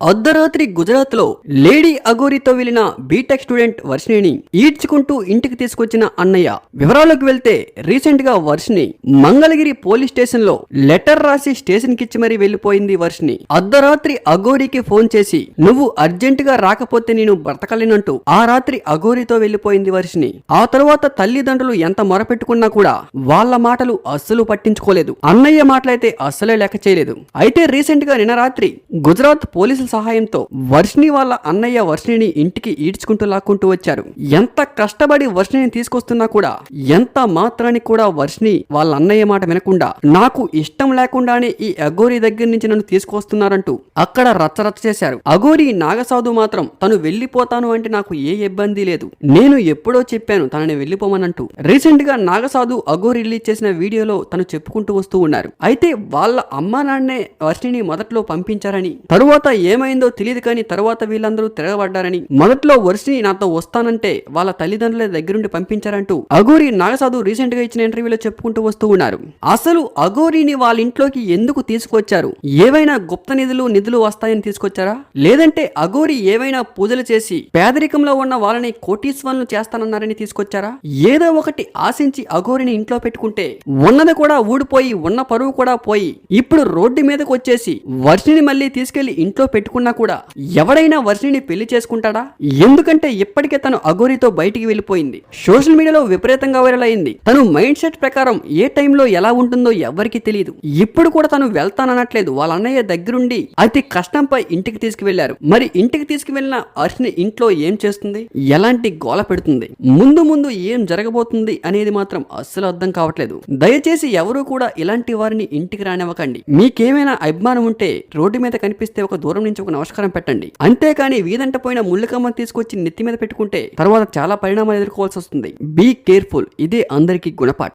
అర్ధరాత్రి గుజరాత్ లో లేడీ అఘోరితో వెళ్లిన బీటెక్ స్టూడెంట్ వర్షిణిని ఈడ్చుకుంటూ ఇంటికి తీసుకొచ్చిన అన్నయ్య. వివరాలకు వెళ్తే రీసెంట్ గా వర్షిణి మంగళగిరి పోలీస్ స్టేషన్ లో లెటర్ రాసి స్టేషన్ కిచ్చి మరీ వెళ్లిపోయింది. వర్షిణి అర్ధరాత్రి అఘోరికి ఫోన్ చేసి నువ్వు అర్జెంట్ గా రాకపోతే నేను బ్రతకలేనంటూ ఆ రాత్రి అఘోరితో వెళ్లిపోయింది వర్షిణి. ఆ తరువాత తల్లిదండ్రులు ఎంత మొరపెట్టుకున్నా కూడా వాళ్ళ మాటలు అస్సలు పట్టించుకోలేదు. అన్నయ్య మాటలైతే అస్సలే లెక్క చేయలేదు. అయితే రీసెంట్ గా నిన్న రాత్రి గుజరాత్ పోలీసుల సహాయంతో వర్షిణి వాళ్ళ అన్నయ్య వర్షిణిని ఇంటికి ఈడ్చుకుంటూ లాక్కుంటూ వచ్చారు. ఎంత కష్టపడి వర్షిణిని తీసుకొస్తున్నా కూడా ఎంత మాత్రానికి కూడా వర్షిణి వాళ్ళ అన్నయ్య మాట వినకుండా నాకు ఇష్టం లేకుండానే ఈ అఘోరి దగ్గర నుంచి నన్ను తీసుకొస్తున్నారంటూ అక్కడ రచ్చరచ్చ చేశారు. అఘోరి నాగసాధు మాత్రం తను వెళ్లిపోతాను అంటే నాకు ఏ ఇబ్బంది లేదు, నేను ఎప్పుడో చెప్పాను తనని వెళ్లిపోమనంటూ రీసెంట్ గా నాగసాధు అఘోరి రిలీజ్ చేసిన వీడియోలో తను చెప్పుకుంటూ వస్తూ ఉన్నారు. అయితే వాళ్ళ అమ్మా నాన్నే వర్షిణిని మొదట్లో పంపించారని, తరువాత ఏమైందో తెలియదు కానీ తర్వాత వీళ్ళందరూ తిరగబడ్డారని, మొదట్లో వర్షిణి నాతో వస్తానంటే వాళ్ళ తల్లిదండ్రుల దగ్గరుండి పంపించారంటూ అఘోరి నాగసాధు రీసెంట్ గా ఇచ్చిన ఇంటర్వ్యూలో చెప్పుకుంటూ వస్తూ ఉన్నారు. అసలు అఘోరిని వాళ్ళ ఇంట్లోకి ఎందుకు తీసుకొచ్చారు? ఏవైనా గుప్త నిధులు వస్తాయని తీసుకొచ్చారా, లేదంటే అఘోరి ఏవైనా పూజలు చేసి పేదరికంలో ఉన్న వాళ్ళని కోటీశ్వరులను చేస్తానన్నారని తీసుకొచ్చారా? ఏదో ఒకటి ఆశించి అఘోరిని ఇంట్లో పెట్టుకుంటే ఉన్నది కూడా ఊడిపోయి ఉన్న పరువు కూడా పోయి ఇప్పుడు రోడ్డు మీదకి వచ్చేసి వర్షిణిని మళ్ళీ తీసుకెళ్లి ఇంట్లో పెట్టుకున్నా కూడా ఎవడైనా వర్షిణిని పెళ్లి చేసుకుంటాడా? ఎందుకంటే ఇప్పటికే తను అఘోరితో బయటికి వెళ్ళిపోయింది. సోషల్ మీడియాలో విపరీతంగా వైరల్ అయింది. తను మైండ్ సెట్ ప్రకారం ఏ టైంలో ఎలా ఉంటుందో ఎవరికి తెలియదు. ఇప్పుడు కూడా తను వెళ్తాననట్లేదు. వాళ్ళ అన్నయ్య దగ్గరుండి అతి కష్టంపై ఇంటికి తీసుకువెళ్లారు. మరి ఇంటికి తీసుకువెళ్ళిన వర్షిణి ఇంట్లో ఏం చేస్తుంది, ఎలాంటి గోల పెడుతుంది, ముందు ఏం జరగబోతుంది అనేది మాత్రం అస్సలు అర్థం కావట్లేదు. దయచేసి ఎవరు కూడా ఇలాంటి వారిని ఇంటికి రానివ్వకండి. మీకేమైనా అభిమానం ఉంటే రోడ్డు మీద కనిపిస్తే ఒక దూరం నుంచి ఒక నమస్కారం పెట్టండి. అంతేకాని వీధంట పోయిన ముళ్ళకమ్మని తీసుకొచ్చి నెత్తి మీద పెట్టుకుంటే తర్వాత చాలా పరిణామాలు ఎదుర్కోవాల్సి వస్తుంది. Be careful. ఇదే అందరికీ గుణపాఠం.